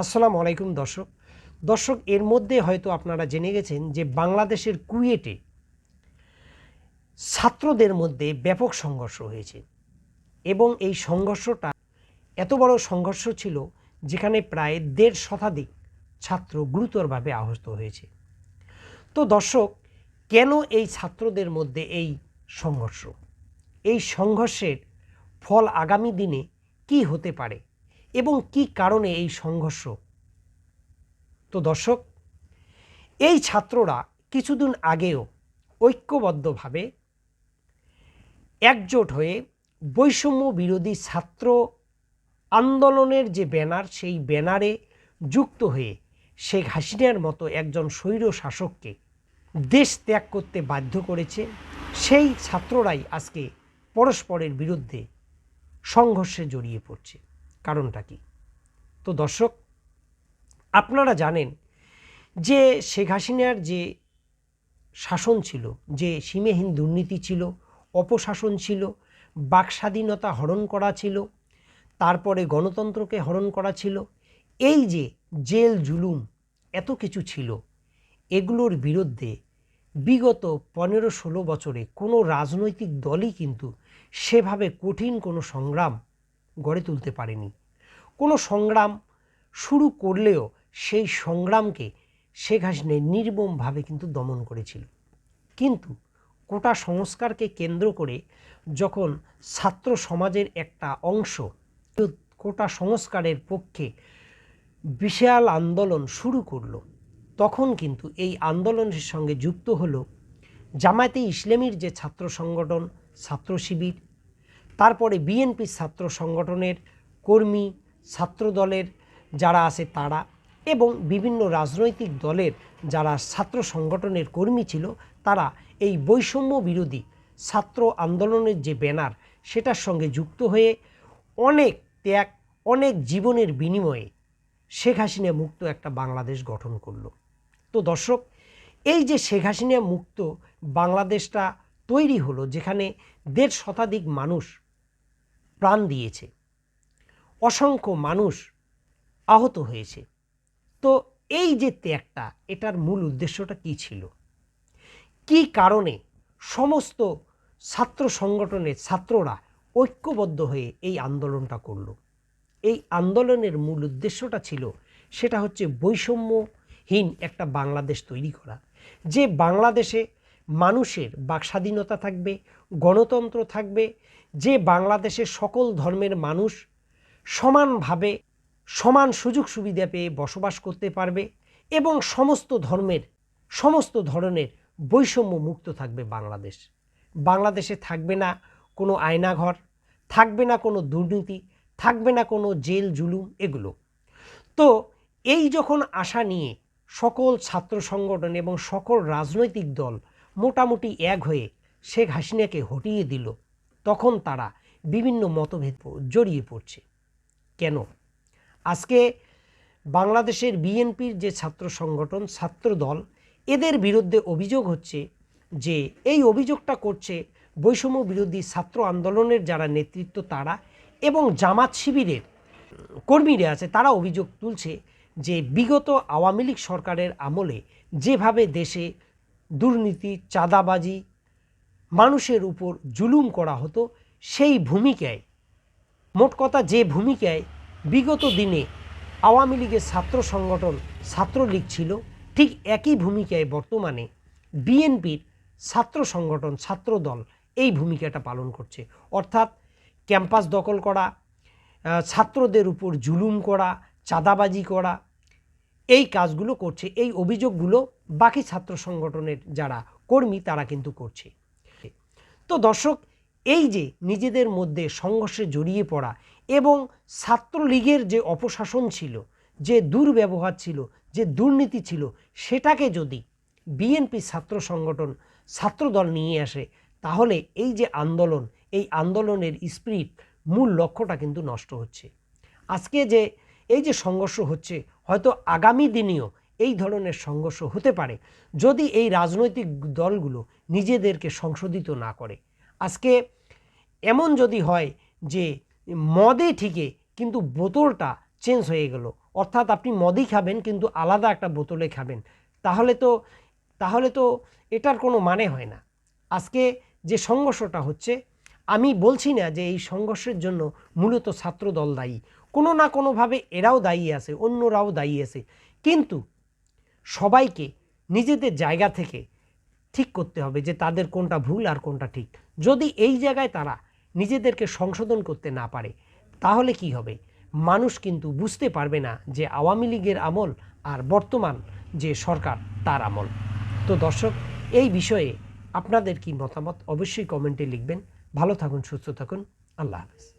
আসসালামু আলাইকুম দর্শক এর মধ্যে হয়তো আপনারা জেনে গেছেন যে বাংলাদেশের কুয়েটে ছাত্রদের মধ্যে ব্যাপক সংঘর্ষ হয়েছে এবং এই সংঘর্ষটা এত বড় সংঘর্ষ ছিল যেখানে প্রায় ১.৫ শতাধিক ছাত্র গুরুতরভাবে আহত হয়েছে। তো দর্শক, কেন এই ছাত্রদের মধ্যে এই সংঘর্ষ, এই সংঘর্ষের ফল আগামী দিনে কি হতে পারে এবং কি কারণে এই সংঘর্ষ? তো দর্শক, এই ছাত্ররা কিছুদিন আগেও ঐক্যবদ্ধভাবে একজোট হয়ে বৈষম্য বিরোধী ছাত্র আন্দোলনের যে ব্যানার, সেই ব্যানারে যুক্ত হয়ে শেখ হাসিনার মতো একজন স্বৈর শাসককে দেশ ত্যাগ করতে বাধ্য করেছে। সেই ছাত্ররাই আজকে পরস্পরের বিরুদ্ধে সংঘর্ষে জড়িয়ে পড়ছে। কারণটা কি? তো দর্শক, আপনারা জানেন যে শেখ হাসিনার যে শাসন ছিল, যে সীমাহীন দুর্নীতি ছিল, অপশাসন ছিল, বাক স্বাধীনতা হরণ করা ছিল, তারপরে গণতন্ত্রকে হরণ করা ছিল, এই যে জেল জুলুম এত কিছু ছিল, এগুলোর বিরুদ্ধে বিগত ১৫-১৬ বছরে কোনো রাজনৈতিক দলই কিন্তু সেভাবে কঠিন কোনো সংগ্রাম গড়ে তুলতে পারেনি। কোনো সংগ্রাম শুরু করলেও সেই সংগ্রামকে শেখ হাসিনা নির্মমভাবে কিন্তু দমন করেছিল। কিন্তু কোটা সংস্কারকে কেন্দ্র করে যখন ছাত্র সমাজের একটা অংশ কোটা সংস্কারের পক্ষে বিশাল আন্দোলন শুরু করলো, তখন কিন্তু এই আন্দোলনের সঙ্গে যুক্ত হলো জামায়াতে ইসলামীর যে ছাত্র সংগঠন, ছাত্র শিবির, তারপরে বিএনপি ছাত্র সংগঠনের কর্মী, ছাত্র দলের যারা আছে তারা, এবং বিভিন্ন রাজনৈতিক দলের যারা ছাত্র সংগঠনের কর্মী ছিল, তারা এই বৈষম্য বিরোধী ছাত্র আন্দোলনের যে ব্যানার, সেটার সঙ্গে যুক্ত হয়ে অনেক ত্যাগ, অনেক জীবনের বিনিময়ে শেখ হাসিনা মুক্ত একটা বাংলাদেশ গঠন করলো। তো দর্শক, এই যে শেখ হাসিনা মুক্ত বাংলাদেশটা তৈরি হলো, যেখানে ১.৫ শতাধিক মানুষ প্রাণ দিয়েছে, অসংখ্য মানুষ আহত হয়েছে, তো এই যে ত্যাগটা, এটার মূল উদ্দেশ্যটা কি ছিল? কি কারণে সমস্ত ছাত্র সংগঠনের ছাত্ররা ঐক্যবদ্ধ হয়ে এই আন্দোলনটা করলো? এই আন্দোলনের মূল উদ্দেশ্যটা ছিল, সেটা হচ্ছে বৈষম্যহীন একটা বাংলাদেশ তৈরি করা, যে বাংলাদেশে মানুষের বাক স্বাধীনতা থাকবে, গণতন্ত্র থাকবে, যে বাংলাদেশে সকল ধর্মের মানুষ সমানভাবে সমান সুযোগ সুবিধা পেয়ে বসবাস করতে পারবে এবং সমস্ত ধরনের বৈষম্য মুক্ত থাকবে বাংলাদেশ। বাংলাদেশে থাকবে না কোনো আয়নাঘর, থাকবে না কোনো দুর্নীতি, থাকবে না কোনো জেল জুলুম, এগুলো। তো এই যখন আশা নিয়ে সকল ছাত্র সংগঠন এবং সকল রাজনৈতিক দল মোটামুটি এক হয়ে শেখ হাসিনাকে হটিয়ে দিল, তখন তারা বিভিন্ন মতভেদ জড়িয়ে পড়ছে। কেন? আজকে বাংলাদেশের বিএনপির যে ছাত্র সংগঠন, ছাত্র দল, এদের বিরুদ্ধে অভিযোগ হচ্ছে যে এই অভিযোগটা করছে বৈষম্য বিরোধী ছাত্র আন্দোলনের যারা নেতৃত্ব তারা এবং জামাত শিবিরের কর্মীরা আছে, তারা অভিযোগ তুলছে যে বিগত আওয়ামী লীগ সরকারের আমলে যেভাবে দেশে দুর্নীতি, চাঁদাবাজি, মানুষের উপর জুলুম করা হতো, সেই ভূমিকায়, মোট কথা যে ভূমিকায় বিগত দিনে আওয়ামী লীগের ছাত্র সংগঠন ছাত্রলীগ ছিল, ঠিক একই ভূমিকায় বর্তমানে বিএনপির ছাত্র সংগঠন ছাত্রদল এই ভূমিকাটা পালন করছে। অর্থাৎ ক্যাম্পাস দখল করা, ছাত্রদের উপর জুলুম করা, চাঁদাবাজি করা, এই কাজগুলো করছে। এই অভিযোগগুলো বাকি ছাত্র সংগঠনের যারা কর্মী তারা কিন্তু করছে। তো দর্শক, এই যে নিজেদের মধ্যে সংঘর্ষে জড়িয়ে পড়া এবং ছাত্রলীগের যে অপশাসন ছিল, যে দুর্ব্যবহার ছিল, যে দুর্নীতি ছিল, সেটাকে যদি বিএনপি ছাত্র সংগঠন ছাত্রদল নিয়ে আসে, তাহলে এই যে আন্দোলন, এই আন্দোলনের স্পিরিট, মূল লক্ষ্যটা কিন্তু নষ্ট হচ্ছে। আজকে যে এই যে সংঘর্ষ হচ্ছে, হয়তো আগামী দিনেও এই ধরনের সংঘর্ষ হতে পারে যদি এই রাজনৈতিক দলগুলো নিজেদেরকে সংশোধিত না করে। আজকে এমন যদি হয় যে মদে ঠিকই কিন্তু বোতলটা চেঞ্জ হয়ে গেল, অর্থাৎ আপনি মদই খাবেন কিন্তু আলাদা একটা বোতলে খাবেন, তাহলে তো এটার কোনো মানে হয় না। আজকে যে সংঘর্ষটা হচ্ছে, আমি বলছি না যে এই সংঘর্ষের জন্য মূলত ছাত্রদল দায়ী, কোনো না কোনোভাবে এরাও দায়ী আছে, অন্যরাও দায়ী আছে, কিন্তু সবাইকে নিজেদের জায়গা থেকে ঠিক করতে হবে যে তাদের কোনটা ভুল আর কোনটা ঠিক। যদি এই জায়গায় তারা নিজেদেরকে সংশোধন করতে না পারে, তাহলে কি হবে? মানুষ কিন্তু বুঝতে পারবে না যে আওয়ামী লীগের আমল আর বর্তমান যে সরকার তার আমল। তো দর্শক, এই বিষয়ে আপনাদের কি মতামত অবশ্যই কমেন্টে লিখবেন। ভালো থাকুন, সুস্থ থাকুন, আল্লাহ হাফেজ।